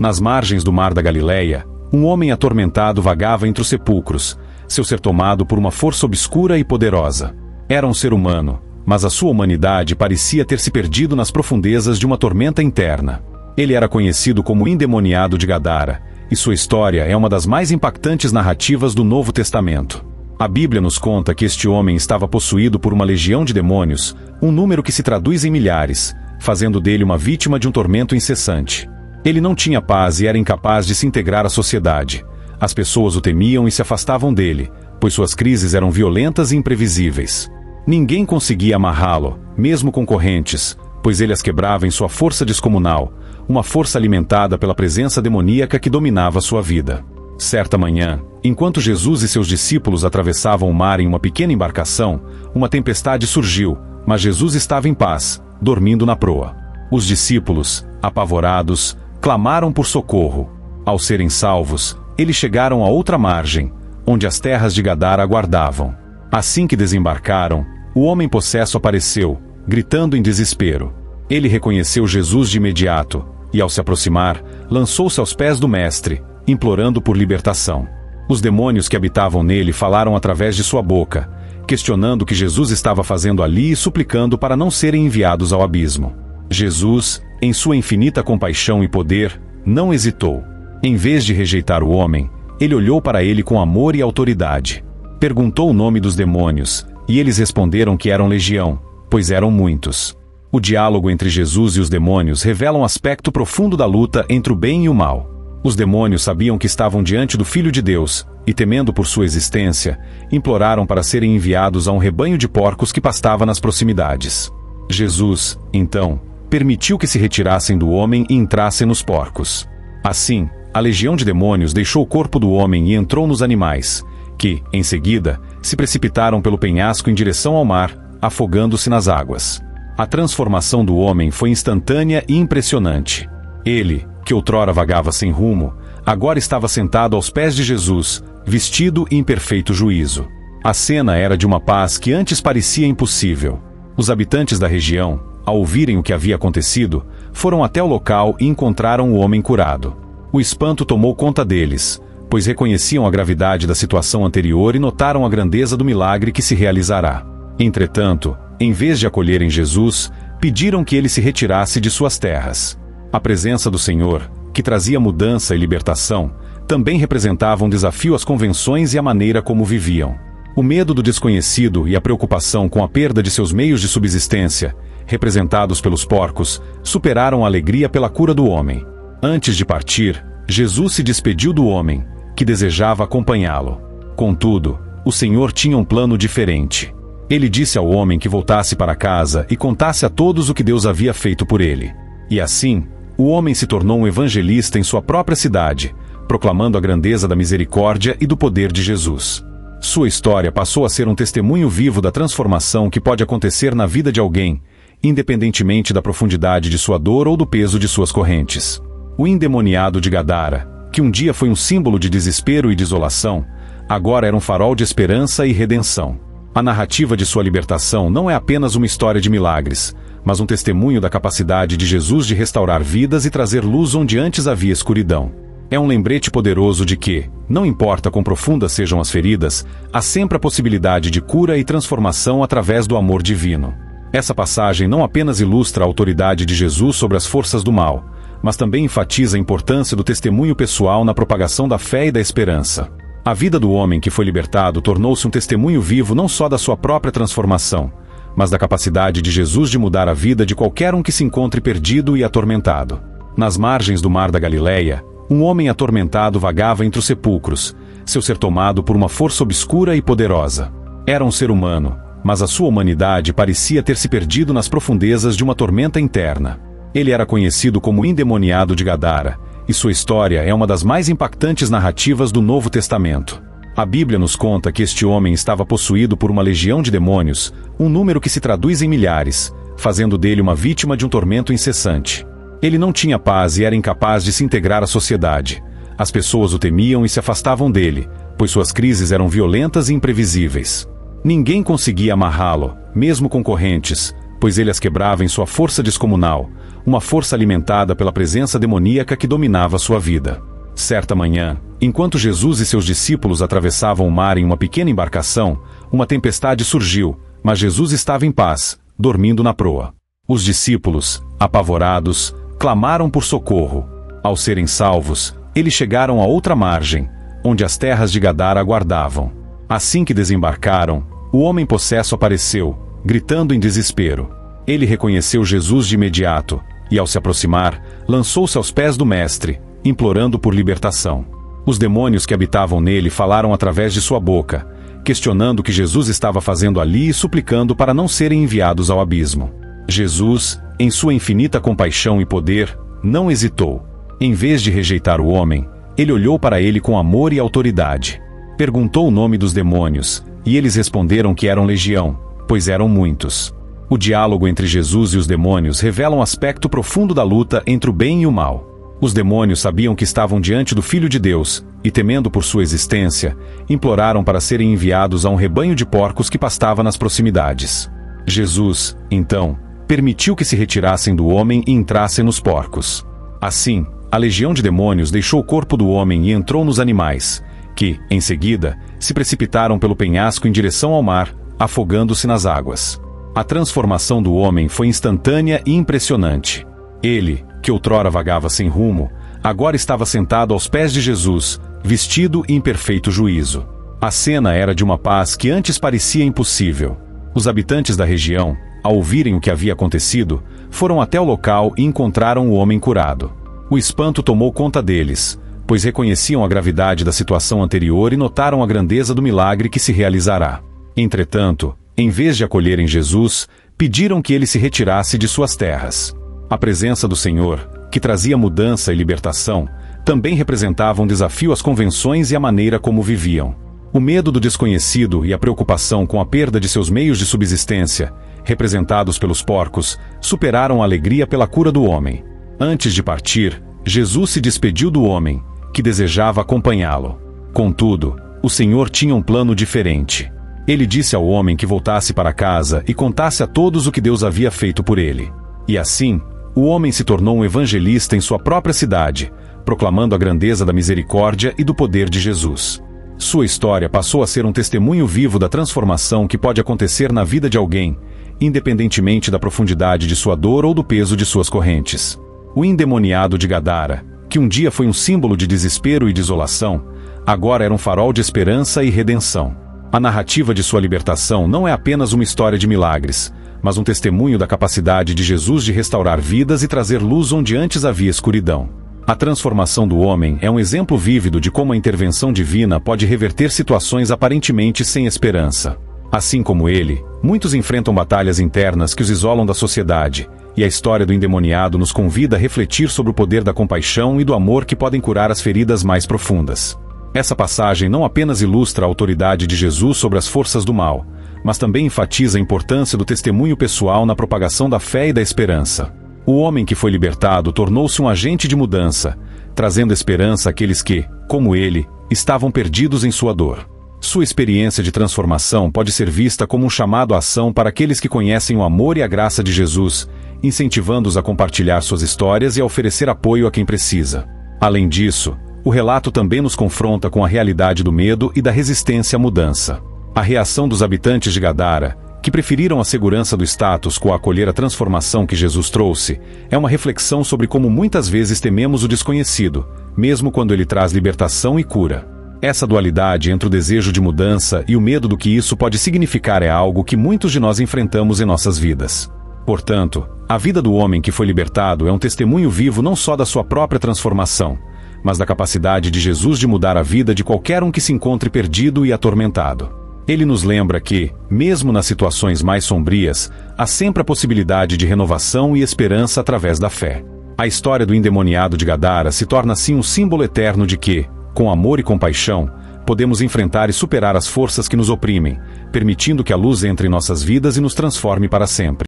Nas margens do mar da Galileia, um homem atormentado vagava entre os sepulcros, seu ser tomado por uma força obscura e poderosa. Era um ser humano, mas a sua humanidade parecia ter se perdido nas profundezas de uma tormenta interna. Ele era conhecido como o endemoniado de Gadara, e sua história é uma das mais impactantes narrativas do Novo Testamento. A Bíblia nos conta que este homem estava possuído por uma legião de demônios, um número que se traduz em milhares, fazendo dele uma vítima de um tormento incessante. Ele não tinha paz e era incapaz de se integrar à sociedade. As pessoas o temiam e se afastavam dele, pois suas crises eram violentas e imprevisíveis. Ninguém conseguia amarrá-lo, mesmo com correntes, pois ele as quebrava em sua força descomunal, uma força alimentada pela presença demoníaca que dominava sua vida. Certa manhã, enquanto Jesus e seus discípulos atravessavam o mar em uma pequena embarcação, uma tempestade surgiu, mas Jesus estava em paz, dormindo na proa. Os discípulos, apavorados, clamaram por socorro. Ao serem salvos, eles chegaram a outra margem, onde as terras de Gadara aguardavam. Assim que desembarcaram, o homem possesso apareceu, gritando em desespero. Ele reconheceu Jesus de imediato, e ao se aproximar, lançou-se aos pés do mestre, implorando por libertação. Os demônios que habitavam nele falaram através de sua boca, questionando o que Jesus estava fazendo ali e suplicando para não serem enviados ao abismo. Jesus, em sua infinita compaixão e poder, não hesitou. Em vez de rejeitar o homem, ele olhou para ele com amor e autoridade. Perguntou o nome dos demônios, e eles responderam que eram legião, pois eram muitos. O diálogo entre Jesus e os demônios revela um aspecto profundo da luta entre o bem e o mal. Os demônios sabiam que estavam diante do Filho de Deus, e temendo por sua existência, imploraram para serem enviados a um rebanho de porcos que pastava nas proximidades. Jesus, então, permitiu que se retirassem do homem e entrassem nos porcos. Assim, a legião de demônios deixou o corpo do homem e entrou nos animais, que, em seguida, se precipitaram pelo penhasco em direção ao mar, afogando-se nas águas. A transformação do homem foi instantânea e impressionante. Ele, que outrora vagava sem rumo, agora estava sentado aos pés de Jesus, vestido e em perfeito juízo. A cena era de uma paz que antes parecia impossível. Os habitantes da região, ao ouvirem o que havia acontecido, foram até o local e encontraram o homem curado. O espanto tomou conta deles, pois reconheciam a gravidade da situação anterior e notaram a grandeza do milagre que se realizará. Entretanto, em vez de acolherem Jesus, pediram que ele se retirasse de suas terras. A presença do Senhor, que trazia mudança e libertação, também representava um desafio às convenções e à maneira como viviam. O medo do desconhecido e a preocupação com a perda de seus meios de subsistência, representados pelos porcos, superaram a alegria pela cura do homem. Antes de partir, Jesus se despediu do homem, que desejava acompanhá-lo. Contudo, o Senhor tinha um plano diferente. Ele disse ao homem que voltasse para casa e contasse a todos o que Deus havia feito por ele. E assim, o homem se tornou um evangelista em sua própria cidade, proclamando a grandeza da misericórdia e do poder de Jesus. Sua história passou a ser um testemunho vivo da transformação que pode acontecer na vida de alguém, independentemente da profundidade de sua dor ou do peso de suas correntes. O endemoniado de Gadara, que um dia foi um símbolo de desespero e desolação, agora era um farol de esperança e redenção. A narrativa de sua libertação não é apenas uma história de milagres, mas um testemunho da capacidade de Jesus de restaurar vidas e trazer luz onde antes havia escuridão. É um lembrete poderoso de que, não importa quão profundas sejam as feridas, há sempre a possibilidade de cura e transformação através do amor divino. Essa passagem não apenas ilustra a autoridade de Jesus sobre as forças do mal, mas também enfatiza a importância do testemunho pessoal na propagação da fé e da esperança. A vida do homem que foi libertado tornou-se um testemunho vivo não só da sua própria transformação, mas da capacidade de Jesus de mudar a vida de qualquer um que se encontre perdido e atormentado. Nas margens do mar da Galileia, um homem atormentado vagava entre os sepulcros, seu ser tomado por uma força obscura e poderosa. Era um ser humano, mas a sua humanidade parecia ter se perdido nas profundezas de uma tormenta interna. Ele era conhecido como o endemoniado de Gadara, e sua história é uma das mais impactantes narrativas do Novo Testamento. A Bíblia nos conta que este homem estava possuído por uma legião de demônios, um número que se traduz em milhares, fazendo dele uma vítima de um tormento incessante. Ele não tinha paz e era incapaz de se integrar à sociedade. As pessoas o temiam e se afastavam dele, pois suas crises eram violentas e imprevisíveis. Ninguém conseguia amarrá-lo, mesmo com correntes, pois ele as quebrava em sua força descomunal, uma força alimentada pela presença demoníaca que dominava sua vida. Certa manhã, enquanto Jesus e seus discípulos atravessavam o mar em uma pequena embarcação, uma tempestade surgiu, mas Jesus estava em paz, dormindo na proa. Os discípulos, apavorados, clamaram por socorro. Ao serem salvos, eles chegaram a outra margem, onde as terras de Gadara aguardavam. Assim que desembarcaram, o homem possesso apareceu, gritando em desespero. Ele reconheceu Jesus de imediato, e ao se aproximar, lançou-se aos pés do mestre, implorando por libertação. Os demônios que habitavam nele falaram através de sua boca, questionando o que Jesus estava fazendo ali e suplicando para não serem enviados ao abismo. Jesus, em sua infinita compaixão e poder, não hesitou. Em vez de rejeitar o homem, ele olhou para ele com amor e autoridade. Perguntou o nome dos demônios, e eles responderam que eram legião, pois eram muitos. O diálogo entre Jesus e os demônios revela um aspecto profundo da luta entre o bem e o mal. Os demônios sabiam que estavam diante do Filho de Deus, e temendo por sua existência, imploraram para serem enviados a um rebanho de porcos que pastava nas proximidades. Jesus, então, permitiu que se retirassem do homem e entrassem nos porcos. Assim, a legião de demônios deixou o corpo do homem e entrou nos animais, que, em seguida, se precipitaram pelo penhasco em direção ao mar, afogando-se nas águas. A transformação do homem foi instantânea e impressionante. Ele, que outrora vagava sem rumo, agora estava sentado aos pés de Jesus, vestido e em perfeito juízo. A cena era de uma paz que antes parecia impossível. Os habitantes da região, ao ouvirem o que havia acontecido, foram até o local e encontraram o homem curado. O espanto tomou conta deles, pois reconheciam a gravidade da situação anterior e notaram a grandeza do milagre que se realizará. Entretanto, em vez de acolherem Jesus, pediram que ele se retirasse de suas terras. A presença do Senhor, que trazia mudança e libertação, também representava um desafio às convenções e à maneira como viviam. O medo do desconhecido e a preocupação com a perda de seus meios de subsistência, representados pelos porcos, superaram a alegria pela cura do homem. Antes de partir, Jesus se despediu do homem, que desejava acompanhá-lo. Contudo, o Senhor tinha um plano diferente. Ele disse ao homem que voltasse para casa e contasse a todos o que Deus havia feito por ele. E assim, o homem se tornou um evangelista em sua própria cidade, proclamando a grandeza da misericórdia e do poder de Jesus. Sua história passou a ser um testemunho vivo da transformação que pode acontecer na vida de alguém, independentemente da profundidade de sua dor ou do peso de suas correntes. O endemoniado de Gadara, que um dia foi um símbolo de desespero e desolação, agora era um farol de esperança e redenção. A narrativa de sua libertação não é apenas uma história de milagres, mas um testemunho da capacidade de Jesus de restaurar vidas e trazer luz onde antes havia escuridão. A transformação do homem é um exemplo vívido de como a intervenção divina pode reverter situações aparentemente sem esperança. Assim como ele, muitos enfrentam batalhas internas que os isolam da sociedade, e a história do endemoniado nos convida a refletir sobre o poder da compaixão e do amor que podem curar as feridas mais profundas. Essa passagem não apenas ilustra a autoridade de Jesus sobre as forças do mal, mas também enfatiza a importância do testemunho pessoal na propagação da fé e da esperança. O homem que foi libertado tornou-se um agente de mudança, trazendo esperança àqueles que, como ele, estavam perdidos em sua dor. Sua experiência de transformação pode ser vista como um chamado à ação para aqueles que conhecem o amor e a graça de Jesus, incentivando-os a compartilhar suas histórias e a oferecer apoio a quem precisa. Além disso, o relato também nos confronta com a realidade do medo e da resistência à mudança. A reação dos habitantes de Gadara, que preferiram a segurança do status quo a acolher a transformação que Jesus trouxe, é uma reflexão sobre como muitas vezes tememos o desconhecido, mesmo quando ele traz libertação e cura. Essa dualidade entre o desejo de mudança e o medo do que isso pode significar é algo que muitos de nós enfrentamos em nossas vidas. Portanto, a vida do homem que foi libertado é um testemunho vivo não só da sua própria transformação, mas da capacidade de Jesus de mudar a vida de qualquer um que se encontre perdido e atormentado. Ele nos lembra que, mesmo nas situações mais sombrias, há sempre a possibilidade de renovação e esperança através da fé. A história do endemoniado de Gadara se torna assim um símbolo eterno de que, com amor e compaixão, podemos enfrentar e superar as forças que nos oprimem, permitindo que a luz entre em nossas vidas e nos transforme para sempre.